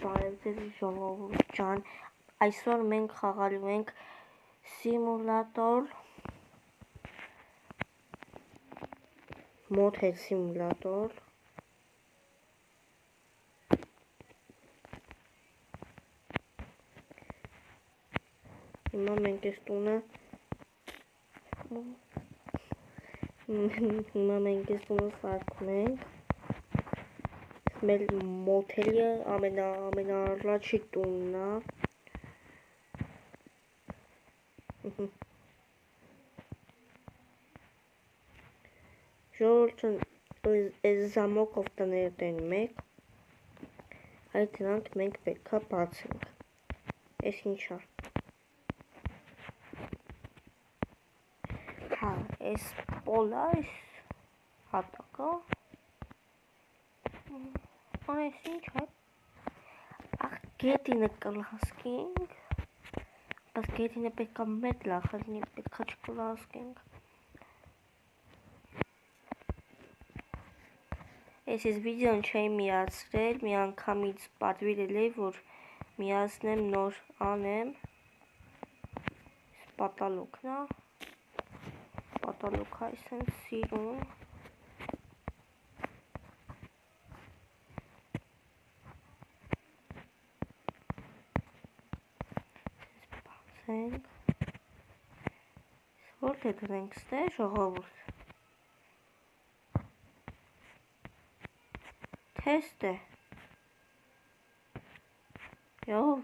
Բարև ձեզ ժողովուրդ ջան, այսօր մենք խաղալու ենք սիմուլատոր, մոթել սիմուլատոր, հիմա մենք այս տունը սարքում ենք, մեր մոթելի ամենաառաջի տունն է, ժողովուրդ այս զամոկով տները տեն մեկ, այդ դրանք մենք պետք է բացենք, այս ինչա, հա, այս պոլը, այս հատակը, այս ինչ է, ախ գետինը կլասկենք, բայց գետինը պետք է մեծ լախալնի, պետք է չկլասկենք, ես վիդեոն չէի միացրել, մի անգամից պատվիրել էի, որ միացնեմ նոր անեմ, պատալոքն է, պատալոքը այս են սիրում, բացենք, որտե դրենք ստե ժողովուրդ, թեստ է,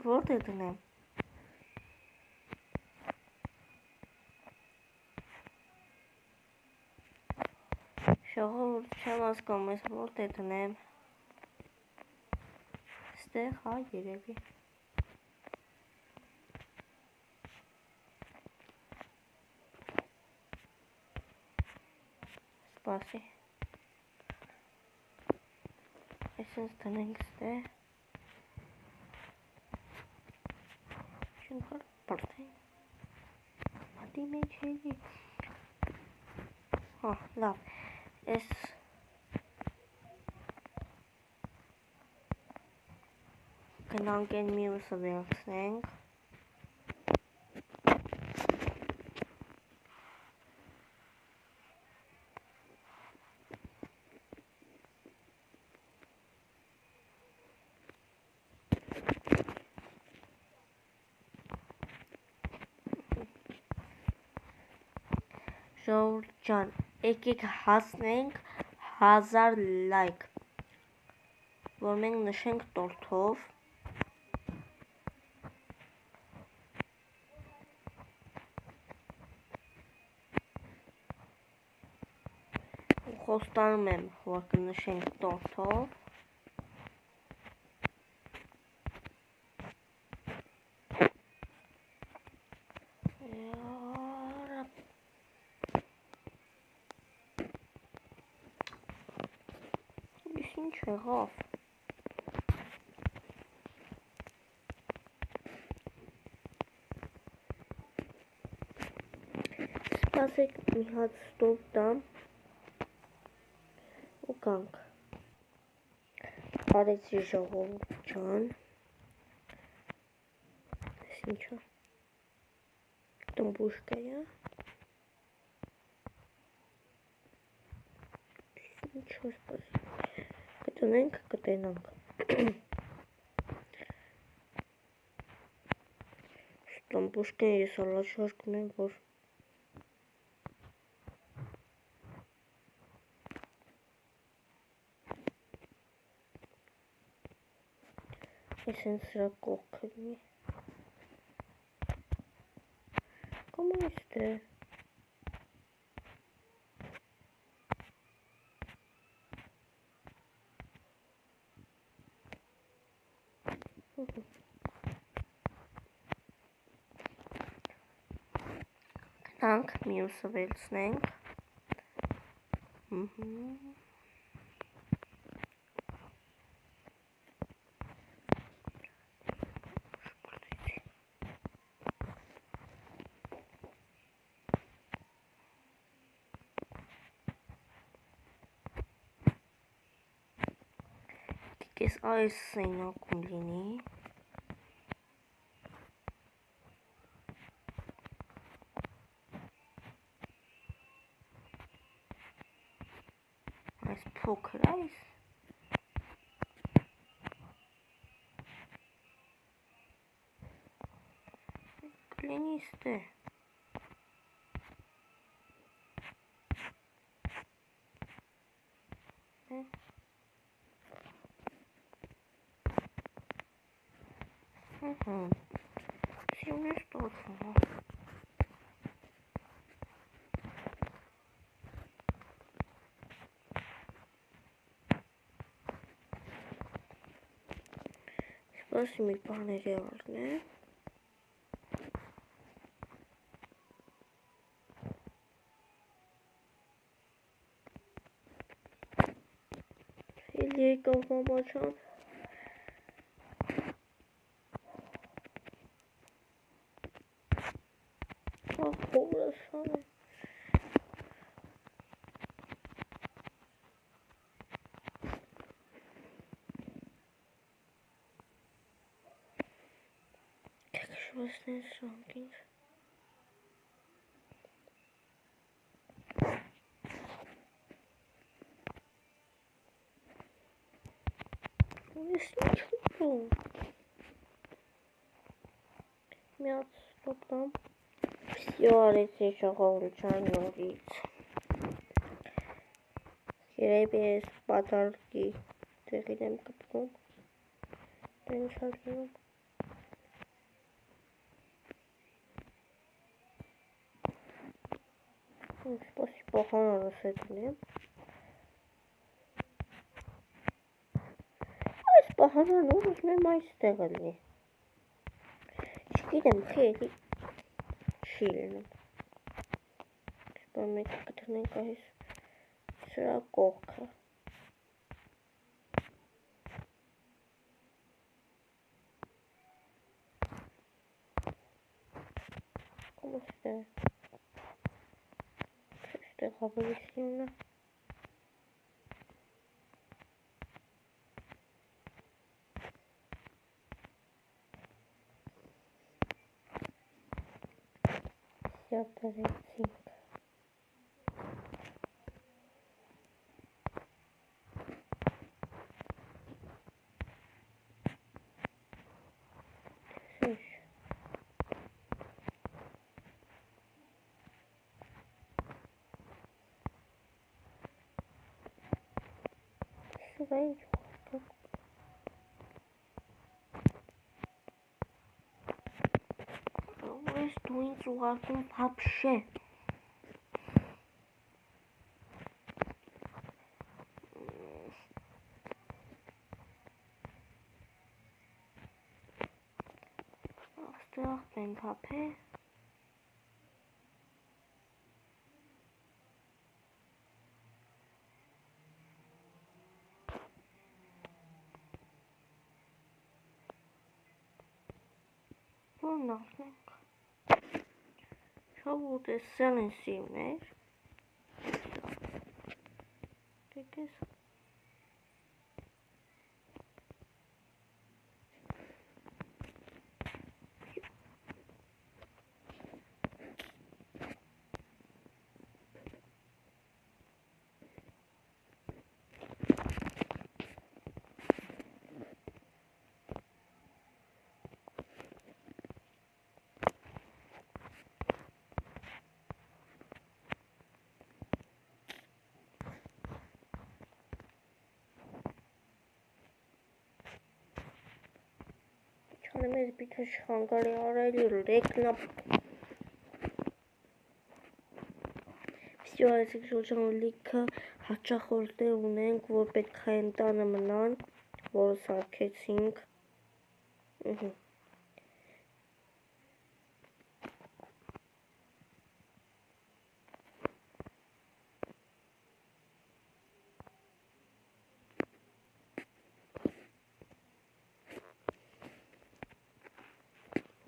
որտե դնեմ, ժողովուրդ չեմ հասկանում ես որտե դնեմ, ստեղ հա երևի, սպասի, այսինց դնենք ստեղ, շնխար պրտենք, մատի մեջ էլի, հա լավ, այս գնանք են մյուսը վերցնենք, ժողովուրդ ջան, եկեք հասնենք 1000 լայք, որ մենք նշենք տորթով, ու խոստանում եմ, որ կնշենք տորթով, ինչ եղավ, սպասեք մի հատ ստոպ տամ ու կանք, արեցի ժողովուրդ ջան, այս ինչա, տմբուշկա է, ինչո սպասի, կտնենք, կտենանք, տմբուշկեն ես ալաչարկում եմ, որ Այսեն սրա կողքը լինի, կոմ այստե, գնանք մյուսը վերցնենք, Կես այս սենակում լինի։ Այս փոքր այս։ Կլինի ստե։ Սիմն է ստացվում։ Սպասի մի բաների առնեմ։ Էլ եկավ մամաչան։ Խորասան է։ Կշվասնեն սրանք ինձ։ Ես ինչ ուտում։ Միած ստոպնամ։ Всё արեցի շողովության նորից։ Երևի ես պատարկի տեղին եմ կպնում։ Տենց հարկնում։ Սպասի պահանարս է դնեմ։ Այս պահանան ուր ուզնեմ այստեղ լինի։ Չգիտեմ, խելի չի լինում։ Սպա մեկ կտրնենք այս սրա կողքը։ Կոստեղ։ Չստեղ ավելի սիմն է։ Всё տրեցինք։ Սրա ինչ խոսքը։ Ես դու ինձ ուղարկում փափշե։ Աստեղ բեն թափե։ Որն ասնենք։ Շավ ուտեսել են սիմներ։ Դեկես։ Չանեմ ես բիթը շխանգարի արայլի լեկնապ։ Всё այսիկ շորջան լիքը հաճախորդներ ունենք, որ պետք է ընտանը մնան, որը սարքեցինք։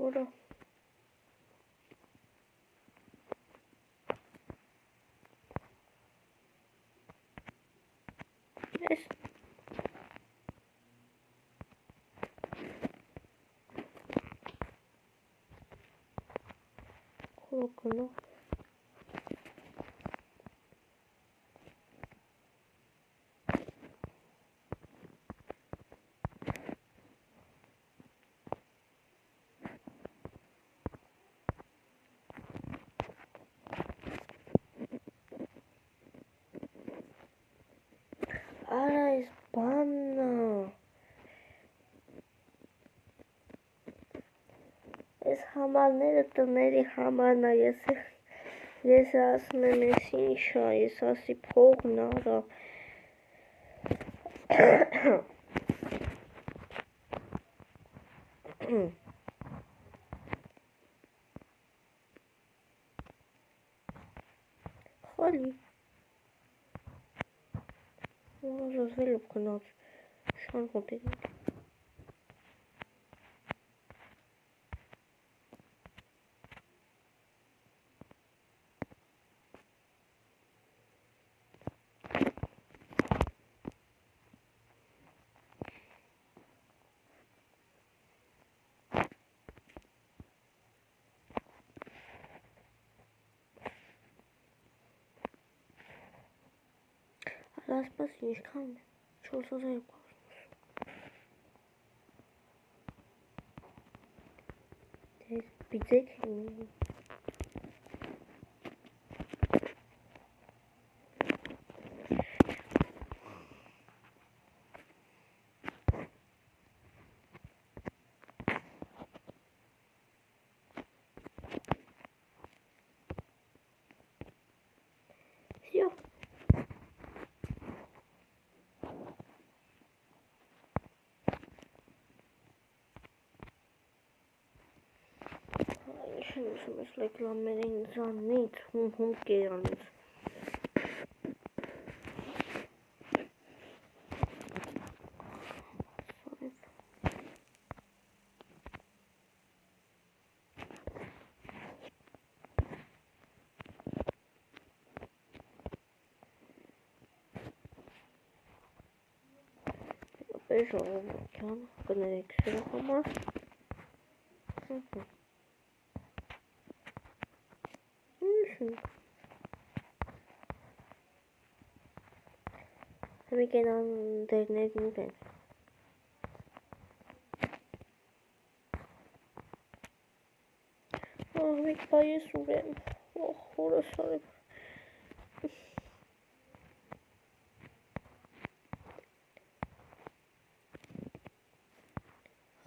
Որը գնա։ Արա այս բանն է։ Այս համարները տների համարն է, ես ասում եմ ես ինչ է, ես ասի փողն արա։ Խալի։ Զազվելով գնաց, շանհոտ ենք։ Ասպաս ինչքան է, 4200 բիձեք են։ Всё. Ինչ ռեկլամերին զանից, հում կերանից։ Ժողովրդյան, կներեք սրա համար։ Մի կենան դերներն ուր են։ Մեկ բա ես ուր եմ, հորս արև։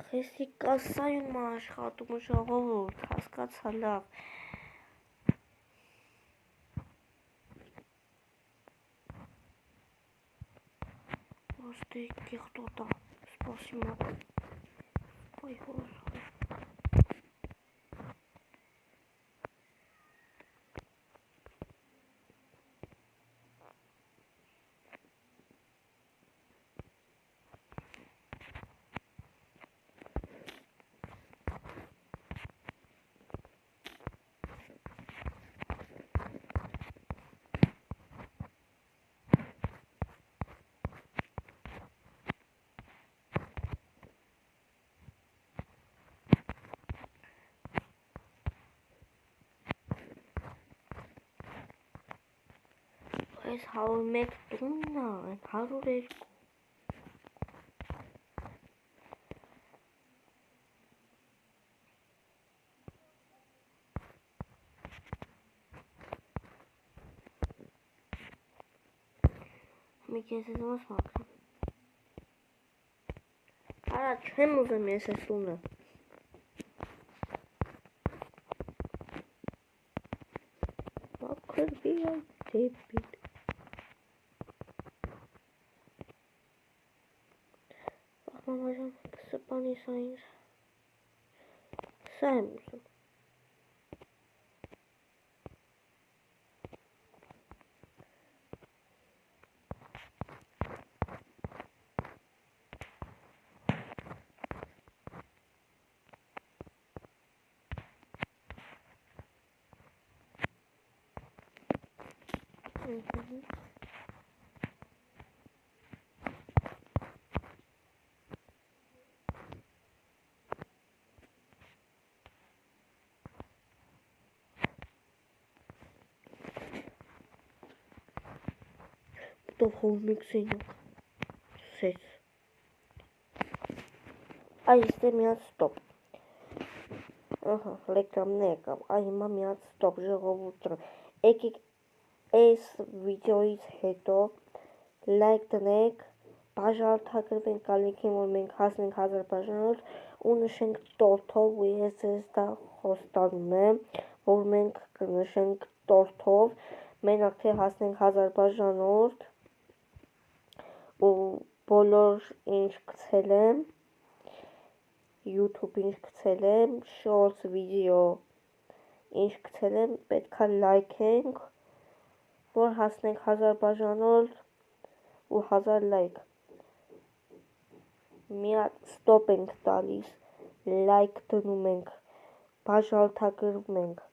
Խեսի կասայում աշխատում ժողովուրդ, հասկացա լավ։ Ոստի կեղտոտա, սպասիմա։ Ոյ հորս արև։ Այս 101 տունն է, 102։ Մի կեզ ես ոս մակրեմ։ Արա չեմ ուզեմ ես ես տունը։ Մակր բիա դեպիտ։ Մամաժան, սպանի սա ինձ։ Սա եմ ուզում։ Ստոպ հորմիկ սենյակ։ Սեց։ Այս դե միած ստոպ։ Ահա, ռեկլամներ կամ այ հիմա միած ստոպ ժողովուրդ։ Եկեք այս վիդեոից հետո լայք տնեք, բաժանորդագրվենք ալիքին, որ մենք հասնենք 1000 բաժանորդ ու նշենք տորթով ու ես ձեզ դա խոստանում եմ, որ մենք կնշենք տորթով, մենակ թե հասնենք 1000 բաժանորդ ու բոլոր ինչ գցել եմ, YouTube ինչ գցել եմ, shorts վիդեո ինչ գցել եմ, պետքա լայքենք, որ հասնենք 1000 բաժանորդ ու 1000 լայք։ Միած ստոպ ենք տալիս, լայք դնում ենք, բաժանորդագրում ենք,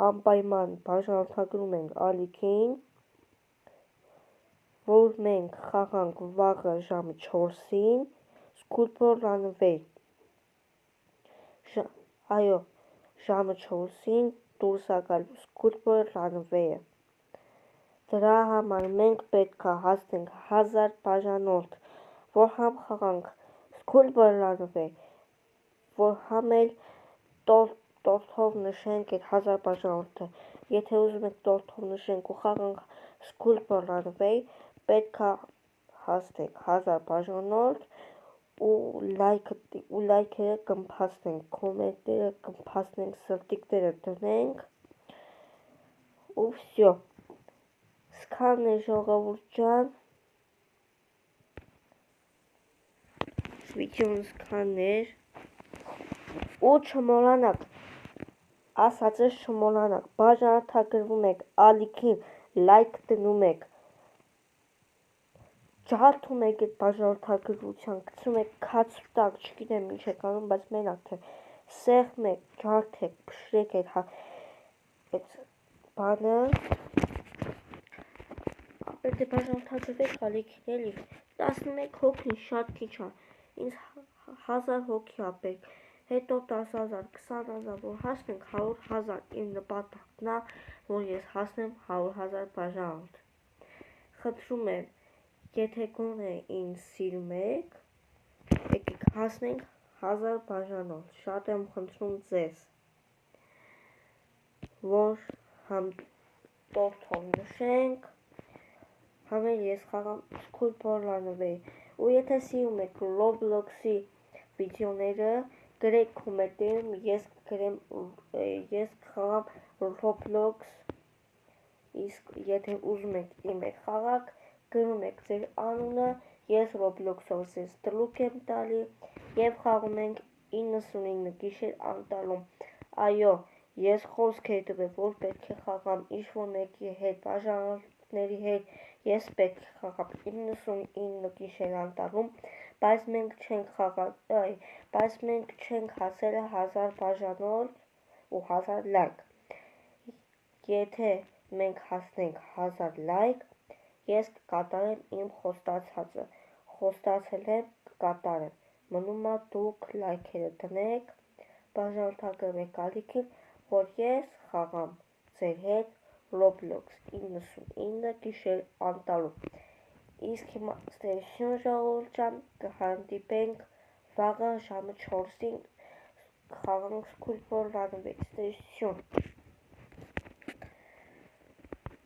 անպայման բաժանորդագրում ենք ալիքին, որ մենք խաղանք վաղը ժամը 4-ին, Schoolboy Runaway։ Այո, ժամը 4-ին դուրս ա գալու Schoolboy Runaway-ը։ Դրա համար մենք պետք է հասնենք 1000 բաժանորդ, որ համ խաղանք Schoolboy Runaway, որ համ էլ տորթով նշենք այդ 1000 բաժանորդը։ Եթե ուզում եք տորթով նշենք ու խաղանք Schoolboy Runaway, պետք է հասնենք 1000 բաժանորդ ու լայքերը կմփաստենք, կոմենտները կմփաստենք, սրտիկները դնենք ու վсё։ Սքանն է ժողովուրդ ջան, վիդեոն սքանն էր ու չմոռանաք, ասածս չմոռանաք, բաժանորդագրվում եք ալիքին, լայք դնում եք, ջարդում եք այդ բաժանորդագրության, գցում եք քացուտակ, չգիտեմ ինչ եք անում, բայց մենակ թե սեղմ եք, ջարդեք, փշրեք այդ բանը, ապեր դե բաժանորդագրվեք ալիքին էլի, 11 հոգին շատ քիչ է, ինձ 1000 հոգի ապեր, հետո 10,000, 20,000, որ հասնենք 100,000, իմ նպատակն է, որ ես հասնեմ 100,000 բաժանորդ։ Խնդրում եմ, եթե գոնե ինձ սիրում եք, եկեք հասնենք 1000 բաժանորդ, շատ եմ խնդրում ձեզ, որ համ տորթով նշենք, համ էլ ես խաղամ Schoolboy Runaway, ու եթե սիրում եք Roblox-ի վիդեոները, գրեք կոմենտներում, ես կխաղամ Roblox, իսկ եթե ուզում եք իմ հետ խաղաք, գրում եք ձեր անունը, ես Roblox-ով ձեզ տրուկ եմ տալի և խաղում ենք 99 գիշեր Անտառում։ Այո, ես խոսք էի տվել, որ պետք է խաղամ ինչ-որ մեկի հետ, բաժանորդների հետ, ես պետք է խաղամ 99 գիշեր Անտառում, բայց մենք չենք հասել 1000 բաժանորդ ու 1000 լայք։ Եթե մենք հասնենք 1000 լայք, ես կկատարեմ իմ խոստացածը, խոստացել եմ կկատարեմ, մնում է դուք լայքերը դնեք, բաժանորդագրվեք ալիքին, որ ես խաղամ ձեր հետ Roblox 99 գիշեր Անտառում։ Իսկ հիմա ստերություն ժողովուրդ ջան, կհանդիպենք վաղը ժամը 4-ին, խաղանք Schoolboy Runaway, ստերություն։